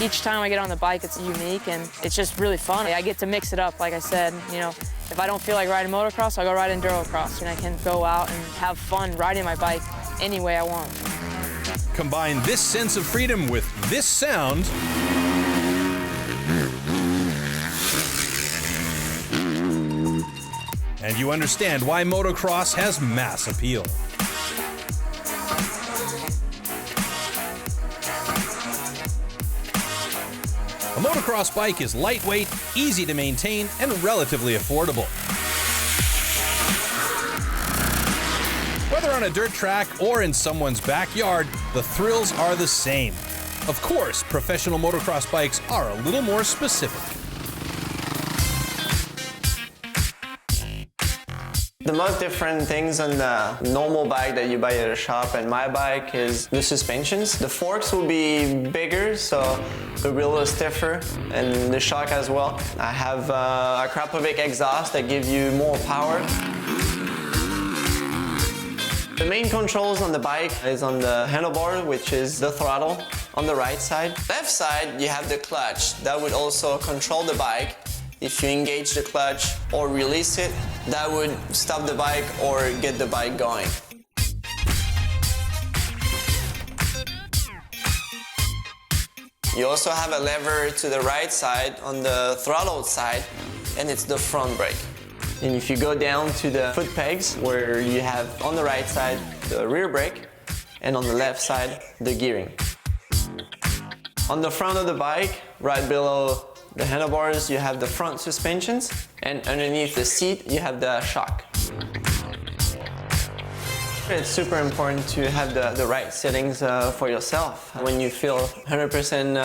Each time I get on the bike, it's unique, and it's just really fun. I get to mix it up, like I said. You know, if I don't feel like riding motocross, I'll go ride endurocross, and I can go out and have fun riding my bike any way I want. Combine this sense of freedom with this sound, and you understand why motocross has mass appeal. A motocross bike is lightweight, easy to maintain, and relatively affordable. Whether on a dirt track or in someone's backyard, the thrills are the same. Of course, professional motocross bikes are a little more specific. The most different things on the normal bike that you buy at a shop and my bike is the suspensions. The forks will be bigger, so the wheel is stiffer, and the shock as well. I have a Krapovic exhaust that gives you more power. The main controls on the bike is on the handlebar, which is the throttle on the right side. Left side, you have the clutch. That would also control the bike. If you engage the clutch or release it, that would stop the bike or get the bike going. You also have a lever to the right side on the throttle side, and it's the front brake. And if you go down to the foot pegs, where you have on the right side the rear brake, and on the left side the gearing. On the front of the bike, right below the handlebars, you have the front suspensions, and underneath the seat, you have the shock. It's super important to have the right settings for yourself. When you feel 100%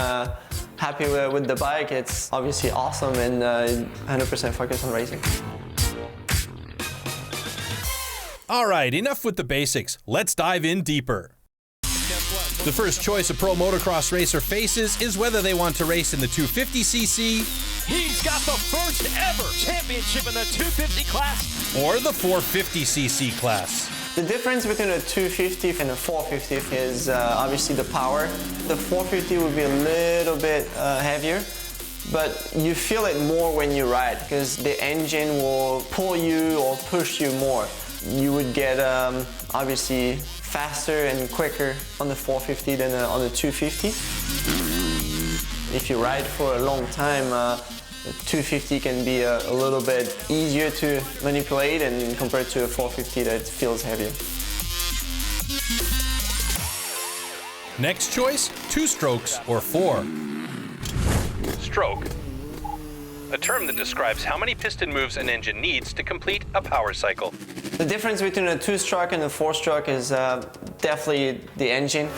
happy with the bike, it's obviously awesome and 100% focused on racing. All right, enough with the basics. Let's dive in deeper. The first choice a pro motocross racer faces is whether they want to race in the 250cc. He's got the first ever championship in the 250 class. Or the 450cc class. The difference between a 250 and a 450 is obviously the power. The 450 would be a little bit heavier, but you feel it more when you ride because the engine will pull you or push you more. You would get obviously faster and quicker on the 450 than on the 250. If you ride for a long time, the 250 can be a little bit easier to manipulate, and compared to a 450 that feels heavier. Next choice, 2 strokes or 4. Stroke. A term that describes how many piston moves an engine needs to complete a power cycle. The difference between a 2-stroke and a 4-stroke is definitely the engine.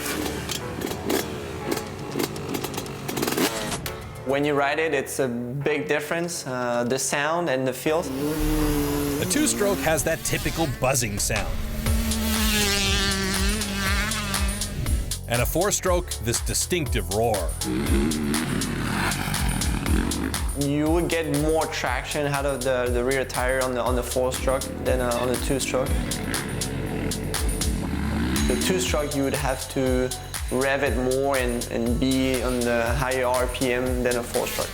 When you ride it, it's a big difference, the sound and the feel. A 2-stroke has that typical buzzing sound. And a 4-stroke, this distinctive roar. You would get more traction out of the rear tire on the 4-stroke than on the 2-stroke. The 2-stroke, you would have to rev it more and be on the higher RPM than a 4-stroke.